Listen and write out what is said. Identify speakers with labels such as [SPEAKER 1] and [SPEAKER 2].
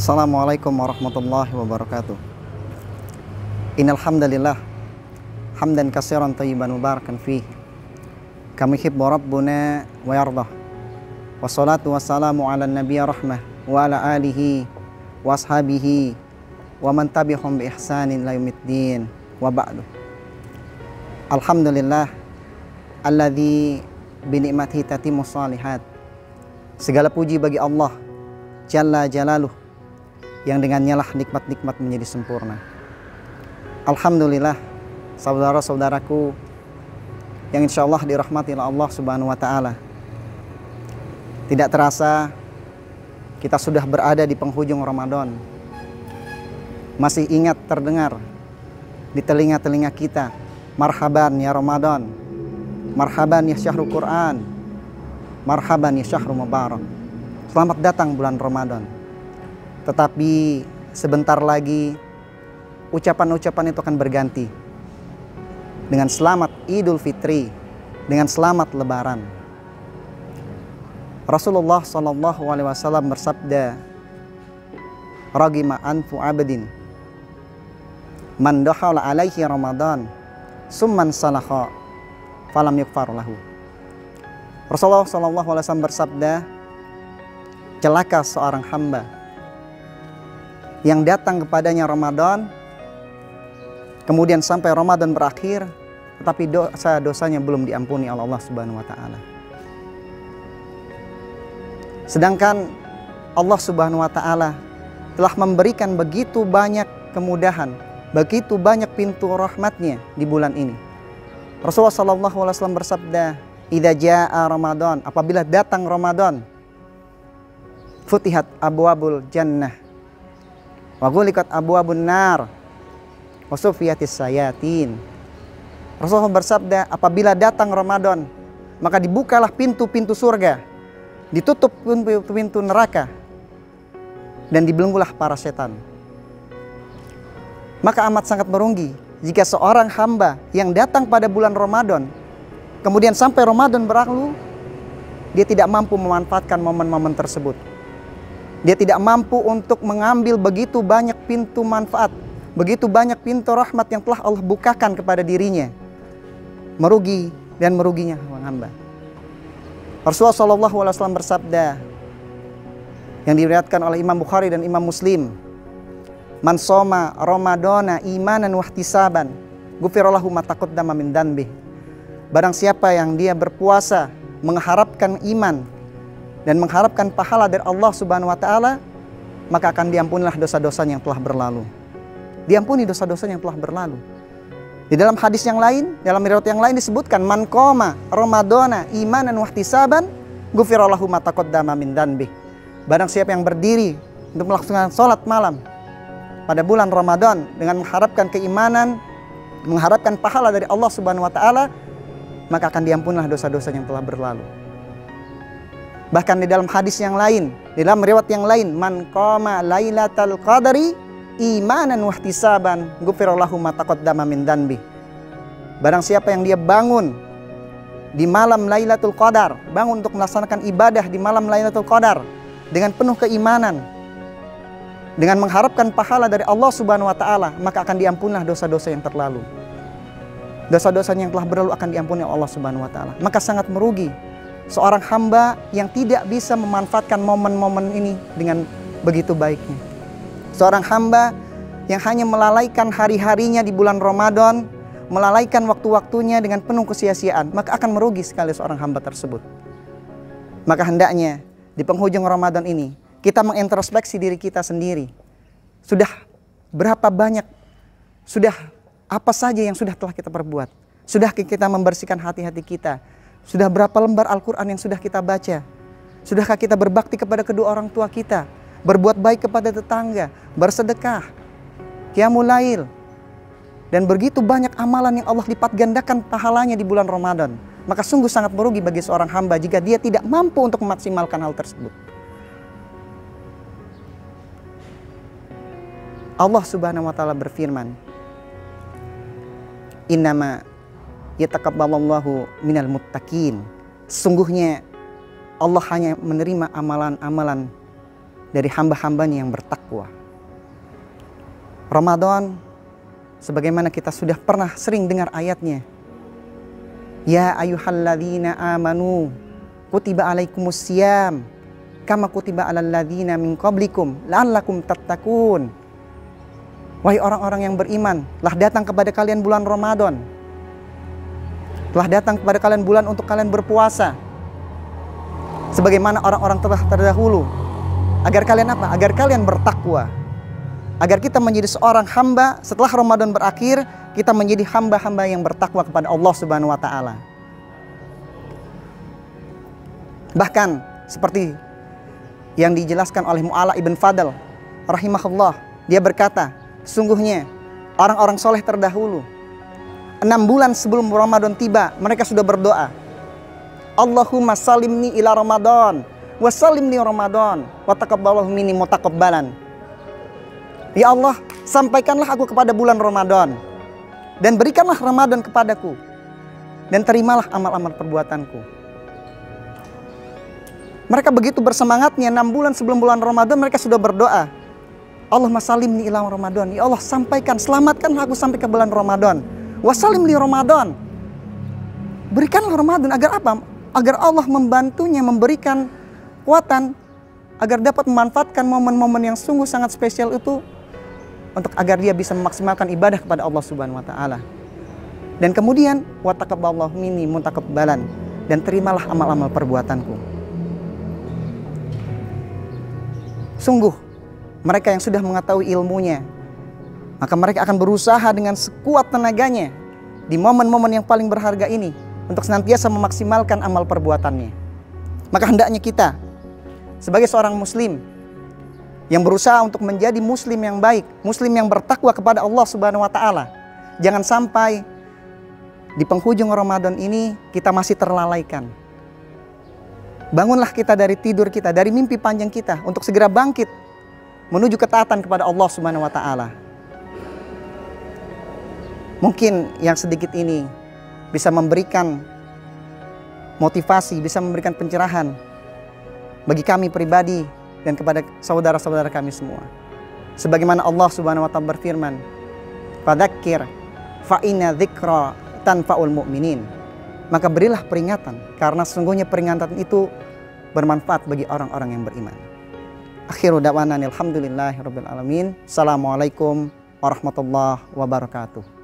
[SPEAKER 1] Assalamualaikum warahmatullahi wabarakatuh. Innal hamdalillah hamdan katsiran thayyiban mubarakan fih kama yuhibbu rabbuna wa yardah. Wassalatu wassalamu ala nabiyyi rahmah wa ala alihi wa ashabihi wa man tabi'ahum bi ihsanin ila yaumiddin wa ba'du. Alhamdulillah alladzi bi ni'matihi tatimmus shalihat. Segala puji bagi Allah Jalla Jalaluh yang dengannya lah nikmat-nikmat menjadi sempurna. Alhamdulillah, saudara-saudaraku yang insya Allah dirahmati oleh Allah Subhanahu wa Ta'ala. Tidak terasa kita sudah berada di penghujung Ramadan. Masih ingat terdengar di telinga-telinga kita, marhaban ya Ramadan, marhaban ya syahrul Quran, marhaban ya syahrul mubarak. Selamat datang bulan Ramadan. Tetapi sebentar lagi ucapan-ucapan itu akan berganti dengan selamat Idul Fitri, dengan selamat Lebaran. Rasulullah SAW bersabda, "Ragima anfu abdin man dakhala alaihi Ramadan summan salakha falam yukfar lahu." Rasulullah SAW bersabda, celaka seorang hamba yang datang kepadanya Ramadan, kemudian sampai Ramadan berakhir, tetapi dosa-dosanya belum diampuni oleh Allah Subhanahu wa Ta'ala. Sedangkan Allah Subhanahu wa Ta'ala telah memberikan begitu banyak kemudahan, begitu banyak pintu rahmatnya di bulan ini. Rasulullah SAW bersabda, "Idza jaa Ramadan," apabila datang Ramadan, "futihat abwabul jannah wa ghuliqat abwabun nar wa sufiyatis sayatin." Rasulullah bersabda, apabila datang Ramadan, maka dibukalah pintu-pintu surga, ditutup pintu-pintu neraka, dan dibelenggulah para setan. Maka amat sangat merugi jika seorang hamba yang datang pada bulan Ramadan, kemudian sampai Ramadan berlalu, dia tidak mampu memanfaatkan momen-momen tersebut. Dia tidak mampu untuk mengambil begitu banyak pintu manfaat, begitu banyak pintu rahmat yang telah Allah bukakan kepada dirinya. Merugi dan meruginya hamba. Rasulullah SAW bersabda, yang diriwayatkan oleh Imam Bukhari dan Imam Muslim, "Man shoma Ramadana imanan wahtisaban, ghufira lahu ma taqaddama min dhanbi." Barang siapa yang dia berpuasa mengharapkan iman dan mengharapkan pahala dari Allah Subhanahu wa Ta'ala, maka akan diampunilah dosa-dosanya yang telah berlalu. Diampuni dosa-dosanya yang telah berlalu. Di dalam hadis yang lain, dalam riwayat yang lain disebutkan, "Man qoma Ramadana imanan wahtisaban, ghufira lahu ma taqaddama min dhanbi." Barang siapa yang berdiri untuk melaksanakan sholat malam pada bulan Ramadan dengan mengharapkan keimanan, mengharapkan pahala dari Allah Subhanahu wa Ta'ala, maka akan diampunilah dosa-dosanya yang telah berlalu. Bahkan di dalam hadis yang lain, di dalam riwayat yang lain, "Man qama lailatal qadri imanan wahtisaban, ghufira lahu ma taqaddama min dhanbi." Barang siapa yang dia bangun di malam Lailatul Qadar, bangun untuk melaksanakan ibadah di malam Lailatul Qadar dengan penuh keimanan, dengan mengharapkan pahala dari Allah Subhanahu wa Ta'ala, maka akan diampunilah dosa-dosa yang terlalu. Dosa-dosanya yang telah berlalu akan diampuni oleh Allah Subhanahu wa Ta'ala. Maka sangat merugi seorang hamba yang tidak bisa memanfaatkan momen-momen ini dengan begitu baiknya. Seorang hamba yang hanya melalaikan hari-harinya di bulan Ramadan, melalaikan waktu-waktunya dengan penuh kesia-siaan, maka akan merugi sekali seorang hamba tersebut. Maka hendaknya di penghujung Ramadan ini kita mengintrospeksi diri kita sendiri. Sudah berapa banyak, sudah apa saja yang sudah telah kita perbuat? Sudah kita membersihkan hati-hati kita? Sudah berapa lembar Al-Quran yang sudah kita baca? Sudahkah kita berbakti kepada kedua orang tua kita? Berbuat baik kepada tetangga, bersedekah, qiyamul lail, dan begitu banyak amalan yang Allah lipat gandakan pahalanya di bulan Ramadan. Maka sungguh sangat merugi bagi seorang hamba jika dia tidak mampu untuk memaksimalkan hal tersebut. Allah Subhanahu wa taala berfirman, "Innama yataqabbalallahu minal muttaqin." Sesungguhnya Allah hanya menerima amalan-amalan dari hamba-hambanya yang bertakwa. Ramadan, sebagaimana kita sudah pernah sering dengar ayatnya, ya ayyuhalladzina amanu kutiba alaikumusiyam kama kutiba alal ladzina min qablikum la'allakum tattaqun. Wahai orang-orang yang beriman, telah datang kepada kalian bulan Ramadan. Telah datang kepada kalian bulan untuk kalian berpuasa. Sebagaimana orang-orang telah terdahulu. Agar kalian apa? Agar kalian bertakwa. Agar kita menjadi seorang hamba setelah Ramadan berakhir, kita menjadi hamba-hamba yang bertakwa kepada Allah Subhanahu wa taala. Bahkan seperti yang dijelaskan oleh Mu'alla ibn Fadl rahimahullah, dia berkata, sungguhnya orang-orang soleh terdahulu 6 bulan sebelum Ramadan tiba, mereka sudah berdoa, Allahumma salimni ila Ramadan wa salimni Ramadan wa taqabbalahu minni mutaqabbalan. Ya Allah, sampaikanlah aku kepada bulan Ramadan dan berikanlah Ramadan kepadaku dan terimalah amal-amal perbuatanku. Mereka begitu bersemangatnya 6 bulan sebelum bulan Ramadan mereka sudah berdoa, Allahumma salimni ila Ramadan. Ya Allah, sampaikan, selamatkanlah aku sampai ke bulan Ramadan. Wasalim li Ramadan. Berikanlah Ramadan agar apa? Agar Allah membantunya, memberikan kekuatan agar dapat memanfaatkan momen-momen yang sungguh sangat spesial itu untuk agar dia bisa memaksimalkan ibadah kepada Allah Subhanahu wa taala. Dan kemudian wa taqabbalallahu minni mutaqabbalan, dan terimalah amal-amal perbuatanku. Sungguh mereka yang sudah mengetahui ilmunya, maka mereka akan berusaha dengan sekuat tenaganya di momen-momen yang paling berharga ini untuk senantiasa memaksimalkan amal perbuatannya. Maka hendaknya kita sebagai seorang muslim yang berusaha untuk menjadi muslim yang baik, muslim yang bertakwa kepada Allah Subhanahu wa taala, jangan sampai di penghujung Ramadan ini kita masih terlalaikan. Bangunlah kita dari tidur kita, dari mimpi panjang kita untuk segera bangkit menuju ketaatan kepada Allah Subhanahu wa taala. Mungkin yang sedikit ini bisa memberikan motivasi, bisa memberikan pencerahan bagi kami pribadi dan kepada saudara-saudara kami semua. Sebagaimana Allah Subhanahu wa taala berfirman, "Fadzakir fa inna dzikra tanfa'ul mu'minin." Maka berilah peringatan, karena sesungguhnya peringatan itu bermanfaat bagi orang-orang yang beriman. Akhiru da'wana alhamdulillahirabbil alamin. Assalamualaikum warahmatullahi wabarakatuh.